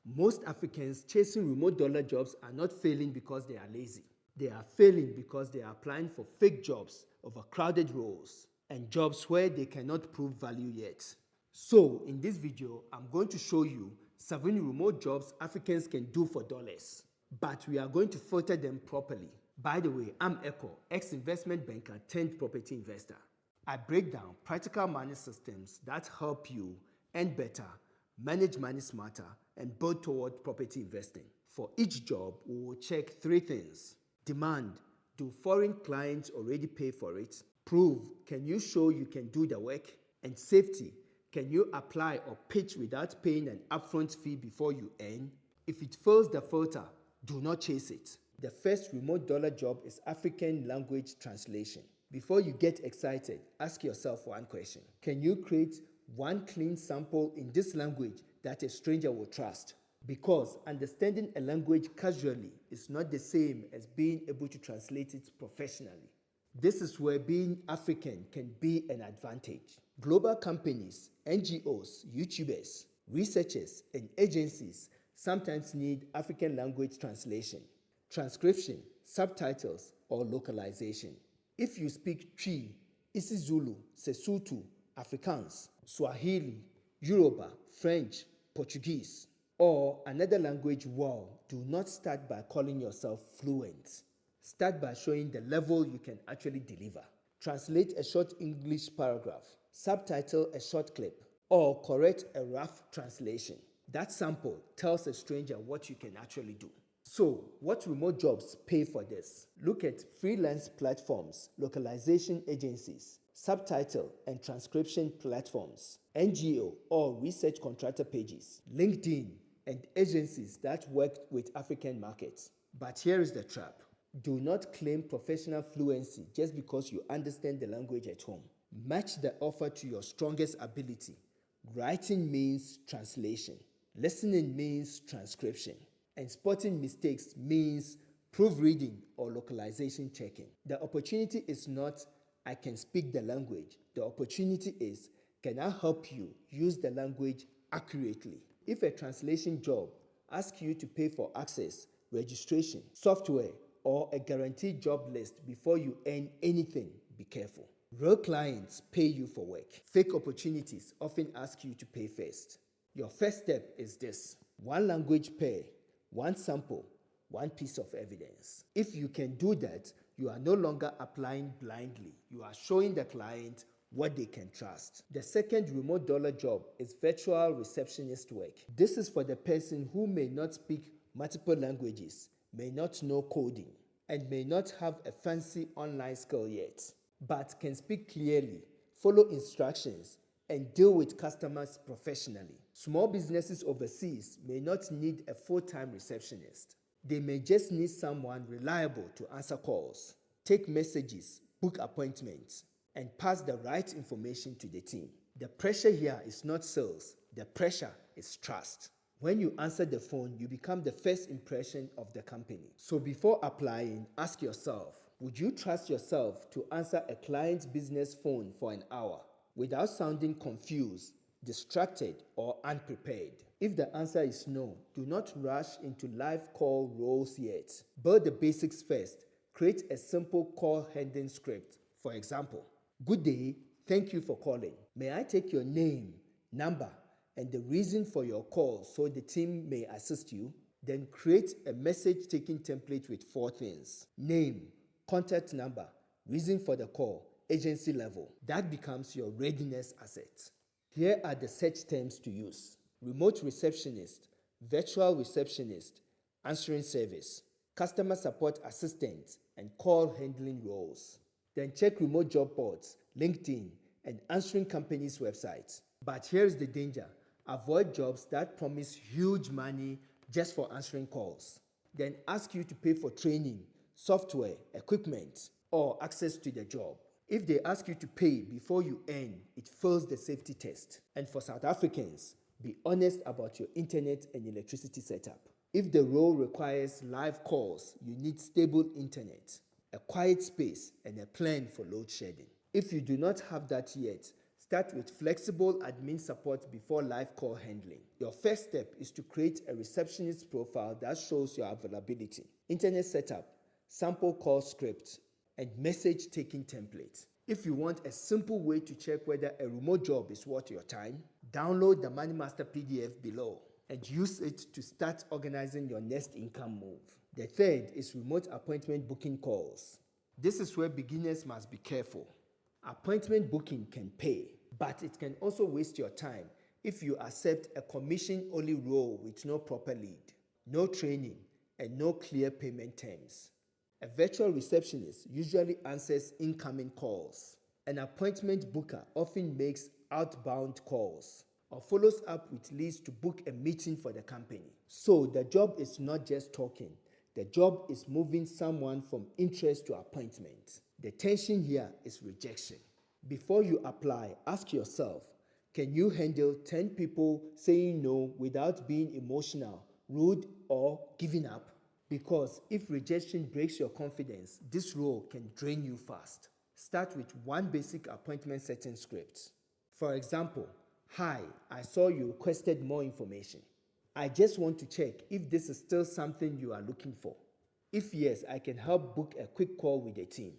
Most Africans chasing remote dollar jobs are not failing because they are lazy. They are failing because they are applying for fake jobs, overcrowded roles, and jobs where they cannot prove value yet. So, in this video, I'm going to show you 7 remote jobs Africans can do for dollars. But we are going to filter them properly. By the way, I'm Ekow, ex-investment banker turned property investor. I break down practical money systems that help you earn better, manage money smarter, and build toward property investing. For each job, we will check 3 things. Demand: do foreign clients already pay for it? Prove: can you show you can do the work? And safety: can you apply or pitch without paying an upfront fee before you earn? If it fails the filter, do not chase it. The first remote dollar job is African language translation. Before you get excited, ask yourself one question. Can you create one clean sample in this language that a stranger will trust? Because understanding a language casually is not the same as being able to translate it professionally. This is where being African can be an advantage. Global companies, NGOs, YouTubers, researchers, and agencies sometimes need African language translation, transcription, subtitles, or localization. If you speak Twi, isiZulu, Sesotho, Afrikaans, Swahili, Yoruba, French, Portuguese, or another language well, do not start by calling yourself fluent. Start by showing the level you can actually deliver. Translate a short English paragraph, subtitle a short clip, or correct a rough translation. That sample tells a stranger what you can actually do. So, what remote jobs pay for this? Look at freelance platforms, localization agencies, subtitle and transcription platforms, NGO or research contractor pages, LinkedIn, and agencies that work with African markets. But here is the trap. Do not claim professional fluency just because you understand the language at home. Match the offer to your strongest ability. Writing means translation. Listening means transcription. And spotting mistakes means proofreading or localization checking. The opportunity is not, I can speak the language. The opportunity is, can I help you use the language accurately? If a translation job asks you to pay for access, registration, software, or a guaranteed job list before you earn anything, be careful. Real clients pay you for work. Fake opportunities often ask you to pay first. Your first step is this: 1 language pair, 1 sample, 1 piece of evidence. If you can do that, you are no longer applying blindly. You are showing the client what they can trust. The second remote dollar job is virtual receptionist work. This is for the person who may not speak multiple languages, may not know coding, and may not have a fancy online skill yet, but can speak clearly, follow instructions, and deal with customers professionally. Small businesses overseas may not need a full-time receptionist. They may just need someone reliable to answer calls, take messages, book appointments, and pass the right information to the team. The pressure here is not sales. The pressure is trust. When you answer the phone, you become the first impression of the company. So before applying, ask yourself, would you trust yourself to answer a client's business phone for an hour without sounding confused, distracted, or unprepared? If the answer is no, do not rush into live call roles yet. Build the basics first. Create a simple call handling script. For example, good day, thank you for calling. May I take your name, number, and the reason for your call so the team may assist you? Then create a message taking template with 4 things: name, contact number, reason for the call, agency level. That becomes your readiness asset. Here are the search terms to use: remote receptionist, virtual receptionist, answering service, customer support assistant, and call handling roles. Then check remote job boards, LinkedIn, and answering companies' websites. But here's the danger: avoid jobs that promise huge money just for answering calls, then ask you to pay for training, software, equipment, or access to the job. If they ask you to pay before you earn, it fails the safety test. And for South Africans, be honest about your internet and electricity setup. If the role requires live calls, you need stable internet, a quiet space, and a plan for load shedding. If you do not have that yet, Start with flexible admin support before live call handling. Your first step is to create a receptionist profile that shows your availability, internet setup, sample call script, and message taking template. If you want a simple way to check whether a remote job is worth your time, download the Money Master PDF below and use it to start organizing your next income move. The third is remote appointment booking calls. This is where beginners must be careful. Appointment booking can pay, but it can also waste your time if you accept a commission-only role with no proper lead, no training, and no clear payment terms. A virtual receptionist usually answers incoming calls. An appointment booker often makes outbound calls or follows up with leads to book a meeting for the company. So the job is not just talking. The job is moving someone from interest to appointment. The tension here is rejection. Before you apply, ask yourself, can you handle 10 people saying no without being emotional, rude, or giving up? Because if rejection breaks your confidence, this role can drain you fast. Start with one basic appointment setting script. For example, hi, I saw you requested more information. I just want to check if this is still something you are looking for. If yes, I can help book a quick call with the team.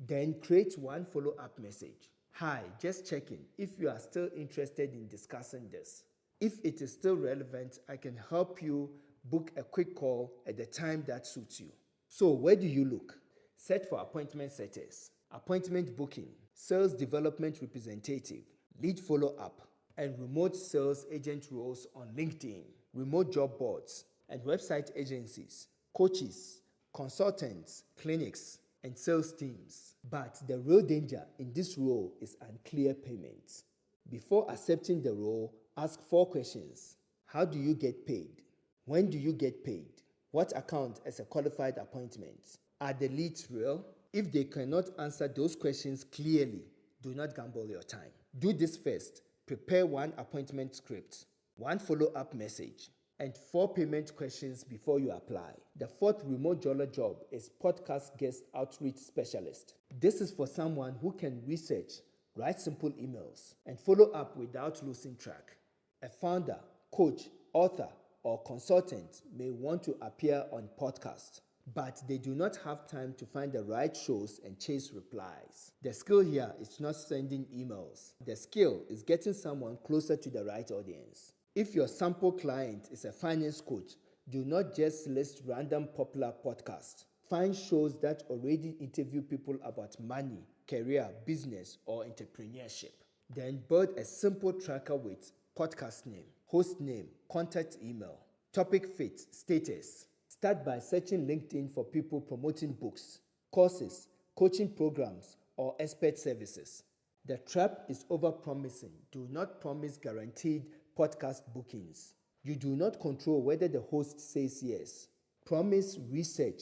Then create one follow-up message. Hi, just checking if you are still interested in discussing this. If it is still relevant, I can help you book a quick call at the time that suits you. So where do you look? Set for appointment setters, appointment booking, sales development representative, lead follow-up, and remote sales agent roles on LinkedIn, remote job boards, and website agencies, coaches, consultants, clinics, and sales teams. But the real danger in this role is unclear payments. Before accepting the role, ask 4 questions. How do you get paid? When do you get paid? What account as a qualified appointment? Are the leads real? If they cannot answer those questions clearly, do not gamble your time. Do this first. Prepare 1 appointment script, 1 follow-up message, and 4 payment questions before you apply. The 4th remote dollar job is podcast guest outreach specialist. This is for someone who can research, write simple emails, and follow up without losing track. A founder, coach, author, or consultant may want to appear on podcasts, but they do not have time to find the right shows and chase replies. The skill here is not sending emails. The skill is getting someone closer to the right audience. If your sample client is a finance coach, do not just list random popular podcasts. Find shows that already interview people about money, career, business, or entrepreneurship. Then build a simple tracker with podcast name, host name, contact email, topic fit, status. Start by searching LinkedIn for people promoting books, courses, coaching programs, or expert services. The trap is over-promising. Do not promise guaranteed podcast bookings. You do not control whether the host says yes. Promise research,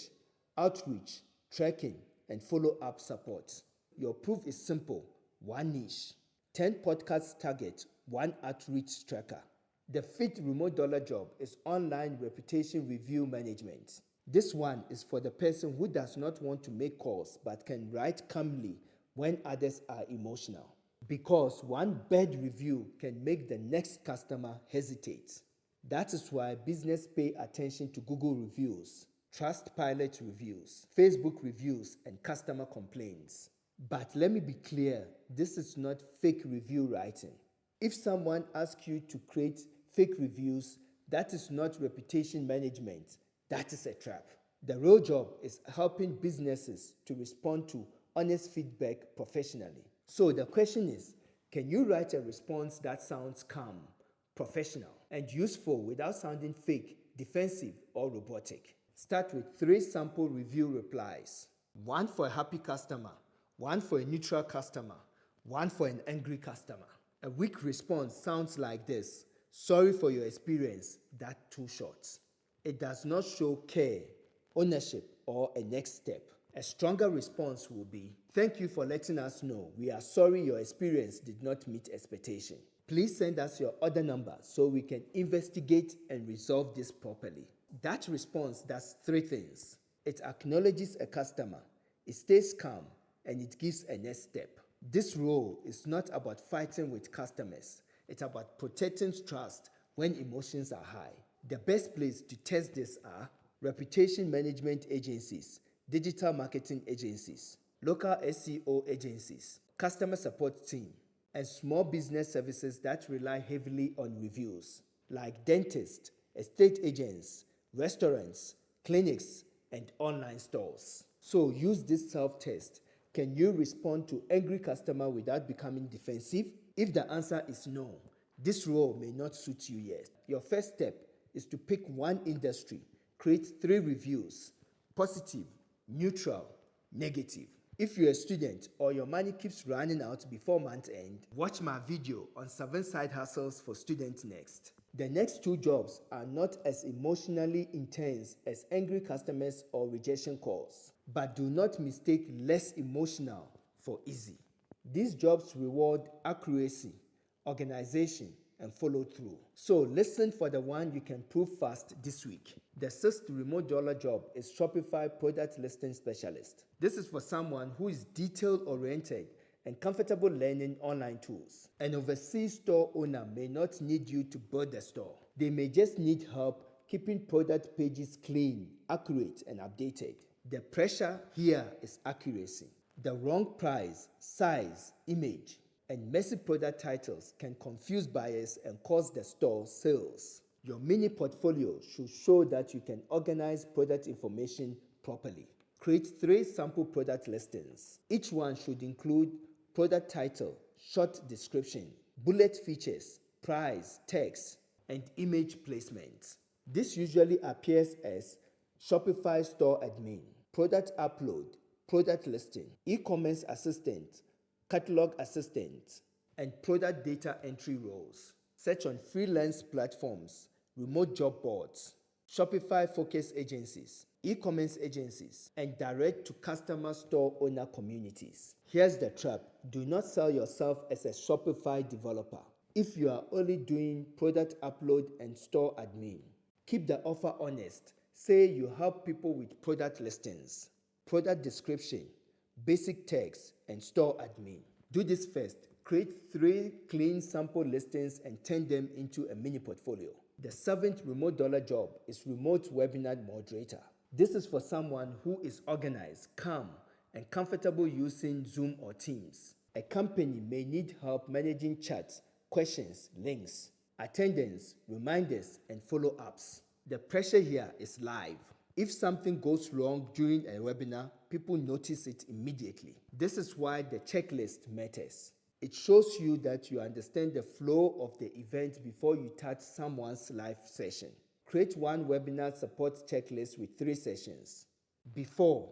outreach, tracking, and follow-up support. Your proof is simple. 1 niche. 10 podcasts target, 1 outreach tracker. The 5th remote dollar job is online reputation review management. This one is for the person who does not want to make calls but can write calmly when others are emotional. Because one bad review can make the next customer hesitate. That is why business pay attention to Google reviews, Trustpilot reviews, Facebook reviews, and customer complaints. But let me be clear, this is not fake review writing. If someone asks you to create fake reviews, that is not reputation management. That is a trap. The real job is helping businesses to respond to honest feedback professionally. So the question is, can you write a response that sounds calm, professional, and useful without sounding fake, defensive, or robotic? Start with 3 sample review replies. 1 for a happy customer, 1 for a neutral customer, 1 for an angry customer. A weak response sounds like this: sorry for your experience, that too short. It does not show care, ownership, or a next step. A stronger response will be, thank you for letting us know. We are sorry your experience did not meet expectation. Please send us your order number so we can investigate and resolve this properly. That response does 3 things. It acknowledges a customer, it stays calm, and it gives a next step. This role is not about fighting with customers. It's about protecting trust when emotions are high. The best place to test this are reputation management agencies, digital marketing agencies, local SEO agencies, customer support team, and small business services that rely heavily on reviews, like dentists, estate agents, restaurants, clinics, and online stores. So use this self-test. Can you respond to angry customer without becoming defensive? If the answer is no, this role may not suit you yet. Your first step is to pick one industry, create 3 reviews: positive, neutral, negative. If you're a student or your money keeps running out before month end, watch my video on 7 side hustles for students next. The next 2 jobs are not as emotionally intense as angry customers or rejection calls, but do not mistake less emotional for easy. These jobs reward accuracy, organization, and follow through. So listen for the one you can prove fast this week. The 6th remote dollar job is Shopify product listing specialist. This is for someone who is detail oriented and comfortable learning online tools. An overseas store owner may not need you to build the store. They may just need help keeping product pages clean, accurate, and updated. The pressure here is accuracy. The wrong price, size, image, and messy product titles can confuse buyers and cause the store sales. Your mini portfolio should show that you can organize product information properly. Create 3 sample product listings. Each one should include product title, short description, bullet features, price, text, and image placement. This usually appears as Shopify store admin, product upload, product listing, e-commerce assistant, catalog assistant, and product data entry roles. Search on freelance platforms, remote job boards, Shopify focus agencies, e-commerce agencies, and direct to customer store owner communities. Here's the trap. Do not sell yourself as a Shopify developer. If you are only doing product upload and store admin, keep the offer honest. Say you help people with product listings, product description, basic text, and store admin. Do this first. Create 3 clean sample listings and turn them into a mini portfolio. The 7th remote dollar job is remote webinar moderator. This is for someone who is organized, calm, and comfortable using Zoom or Teams. A company may need help managing chats, questions, links, attendance, reminders, and follow-ups. The pressure here is live. If something goes wrong during a webinar, people notice it immediately. This is why the checklist matters. It shows you that you understand the flow of the event before you touch someone's live session. Create one webinar support checklist with 3 sessions. Before,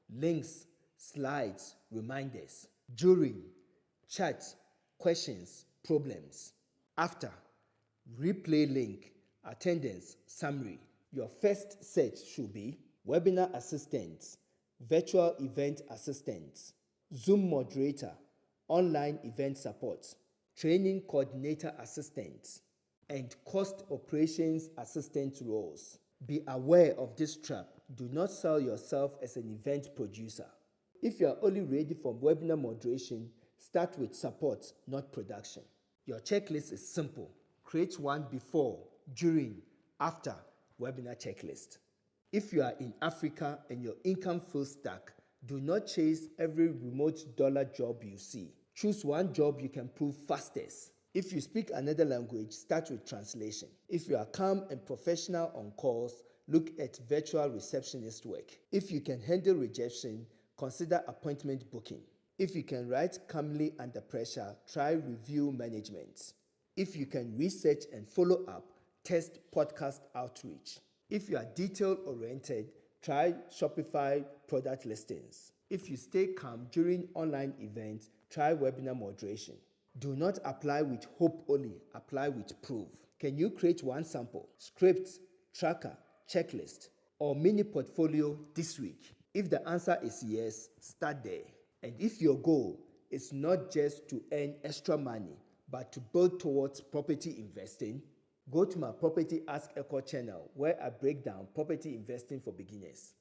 links, slides, reminders. During, chat, questions, problems. After, replay link, attendance, summary. Your first search should be webinar assistants, virtual event assistants, Zoom moderator, online event support, training coordinator assistants, and cost operations assistant roles. Be aware of this trap. Do not sell yourself as an event producer. If you are only ready for webinar moderation, start with support, not production. Your checklist is simple. Create one before, during, after webinar checklist. If you are in Africa and your income feels stuck, do not chase every remote dollar job you see. Choose one job you can prove fastest. If you speak another language, start with translation. If you are calm and professional on calls, look at virtual receptionist work. If you can handle rejection, consider appointment booking. If you can write calmly under pressure, try review management. If you can research and follow up, test podcast outreach. If you are detail-oriented, try Shopify product listings. If you stay calm during online events, try webinar moderation. Do not apply with hope only, apply with proof. Can you create one sample, script, tracker, checklist, or mini portfolio this week? If the answer is yes, start there. And if your goal is not just to earn extra money, but to build towards property investing, go to my Property Ask Ekow channel where I break down property investing for beginners.